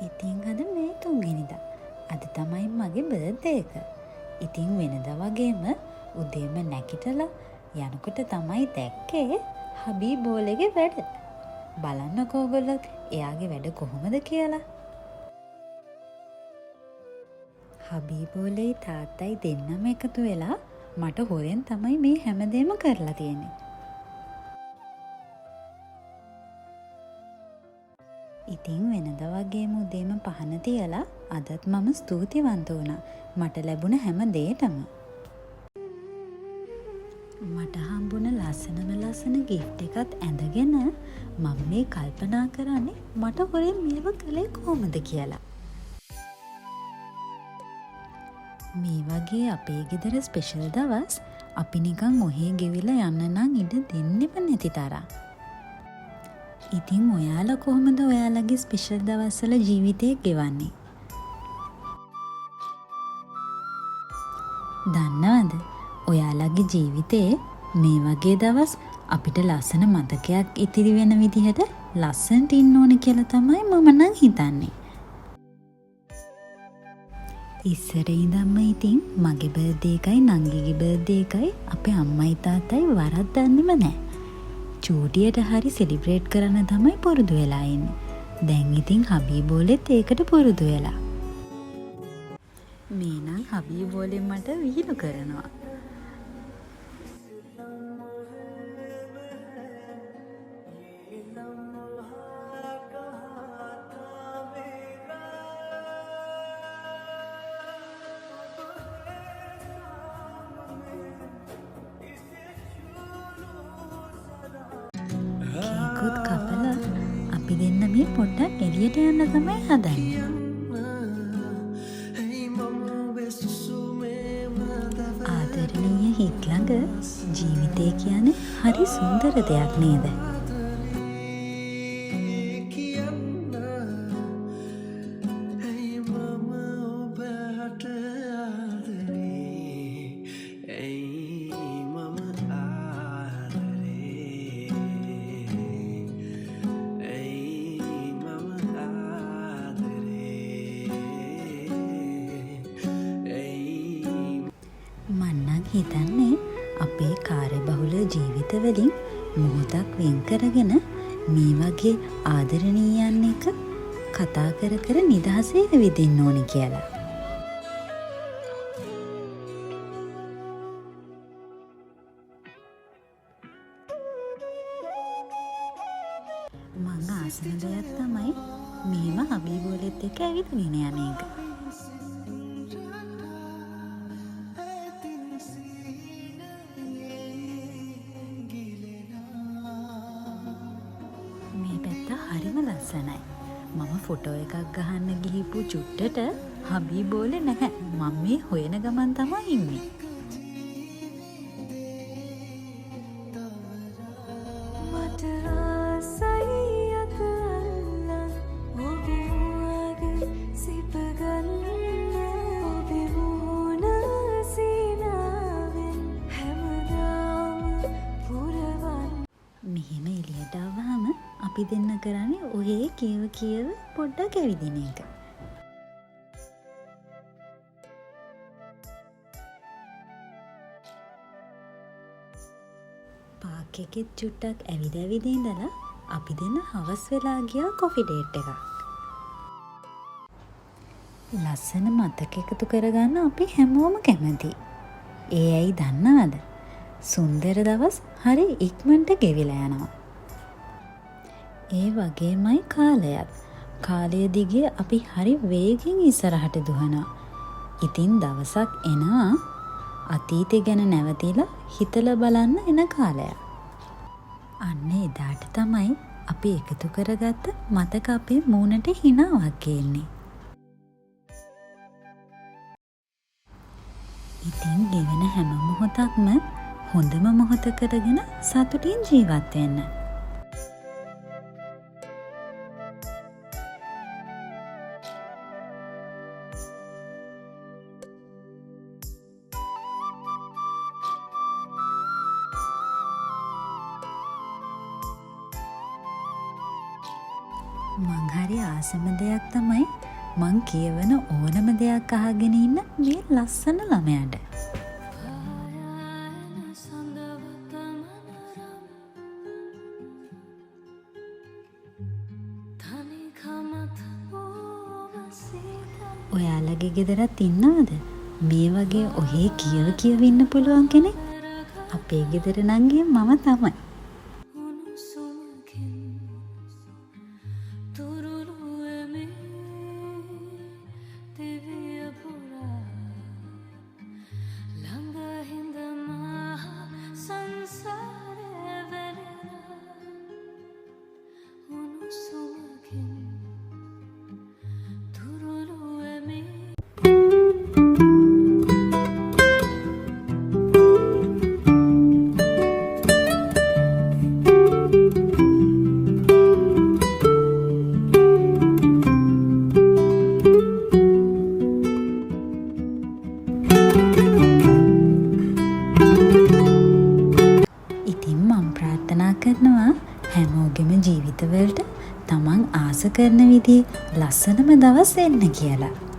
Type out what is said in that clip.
ඉතින් අද මේ 3 වෙනිදා. අද තමයි මගේ බර්ත්ඩේ එක. ඉතින් වෙනදා වගේම උදේම නැගිටලා යනකොට තමයි දැක්කේ හබී බෝලේගේ වැඩ. බලන්නකෝ ඔයගොල්ලොත් එයාගේ වැඩ කොහොමද කියලා. හබී බෝලේ තාත්තයි දෙන්නම එකතු වෙලා මට හොරෙන් තමයි මේ හැමදේම කරලා තියෙන්නේ. ඉතින් වෙනද වගේම උදේම පහන තියලා අදත් මම ස්තුතිවන්ත වුණා මට ලැබුණ හැම දෙයකටම. මට හම්බුණ ලස්සන ගිෆ්ට් එකත් ඇඳගෙන මම මේ කල්පනා කරන්නේ මට හොරෙන් මේව කළේ කොහොමද කියලා. මේ වගේ අපේ ගෙදර ස්පෙෂල් දවස් අපි නිකන් ඔහේ ගෙවිලා යන්න නම් ඉඩ දෙන්නෙම නැති තරම්. ඉතින් ඔයාලා කොහොමද ඔයාලගේ ස්පෙෂල් දවස්වල ජීවිතේ ගෙවන්නේ? දන්නවද? ඔයාලගේ ජීවිතේ මේ වගේ දවස් අපිට ලස්සන මතකයක් ඉතිරි වෙන විදිහට ලස්සනට ඉන්න ඕනේ කියලා තමයි මම නම් හිතන්නේ. ඉස්සර ඉඳන්ම ඉතින් මගේ බර්ත්ඩේ එකයි නංගිගේ බර්ත්ඩේ එකයි අපේ අම්මයි තාත්තයි වරද්දන්නෙම නැහැ. චූටියට හරි සෙලිබ්‍රේට් කරන්න තමයි පුරුදු වෙලා ඉන්නේ. දැන් ඉතින් හබී බෝලෙත් ඒකට පුරුදු වෙලා. මේ නම් හබී බෝලෙන් මට විහිළු කරනවා. කේකුත් කපලා අපි දෙන්න මේ පොඩ්ඩක් එළියට යන්න තමයි හදන්නේ. ආදරණීය හිත් ළඟ ජීවිතය කියන්නේ හරි සුන්දර දෙයක් නේද? මන්නම් හිතන්නේ අපේ කාර්යබහුල ජීවිතවලින් මොහොතක් වෙන් කරගෙන මේ වගේ ආදරණීයයන් එක කතා කර කර නිදහසේ විදින්න ඕනි කියලා. මං ආසන දෙයක් තමයි මෙහෙම හබී බෝලෙත් එක්ක ඇවිදගෙන යන එක. මේ පැත්ත හරිම ලස්සනයි. මම ෆොටෝ එකක් ගහන්න ගිහිපු චුට්ටට හබී බෝලේ නැහැ. මම මේ හොයන ගමන් තමයි ඉන්නේ. මෙහෙම එළියට ආවහම අපි දෙන්න කරන්නේ ඔහේ කියව පොඩ්ඩක් ඇවිදින එක. පාක් එකෙත් චුට්ටක් ඇවිද ඉඳලා අපි දෙන්න හවස් වෙලා ගියා කොෆි ඩේට් එකක්. ලස්සන මතක එකතු කරගන්න අපි හැමෝම කැමති. ඒ ඇයි දන්නවද? සුන්දර දවස් හරි ඉක්මනට ගෙවිලා යනවා. ඒ වගේමයි කාලයත්. කාලය දිගේ අපි හරි වේගෙන් ඉස්සරහට දුවනවා. ඉතින් දවසක් එනවා අතීතය ගැන නැවතිලා හිතලා බලන්න එන කාලයක්. අන්න එදාට තමයි අපි එකතු කරගත්ත මතක අපේ මූණට හිනාවක් එන්නේ. ඉතින් ගෙවෙන හැම මොහොතක්ම හොඳම මොහොත කරගෙන සතුටින් ජීවත් වෙන්න. මං හරි ආසම දෙයක් තමයි මං කියවන ඕනම දෙයක් අහගෙන ඉන්න මේ ලස්සන ළමයාට. ඔයාලගේ ගෙදරත් ඉන්නවද මේ වගේ ඔහේ කියව ඉන්න පුළුවන් කෙනෙක්? අපේ ගෙදර නංගි මම තමයි. කරනවා හැමෝගෙම ජීවිතවලට තමන් ආස කරන විදිහේ ලස්සනම දවස් එන්න කියලා.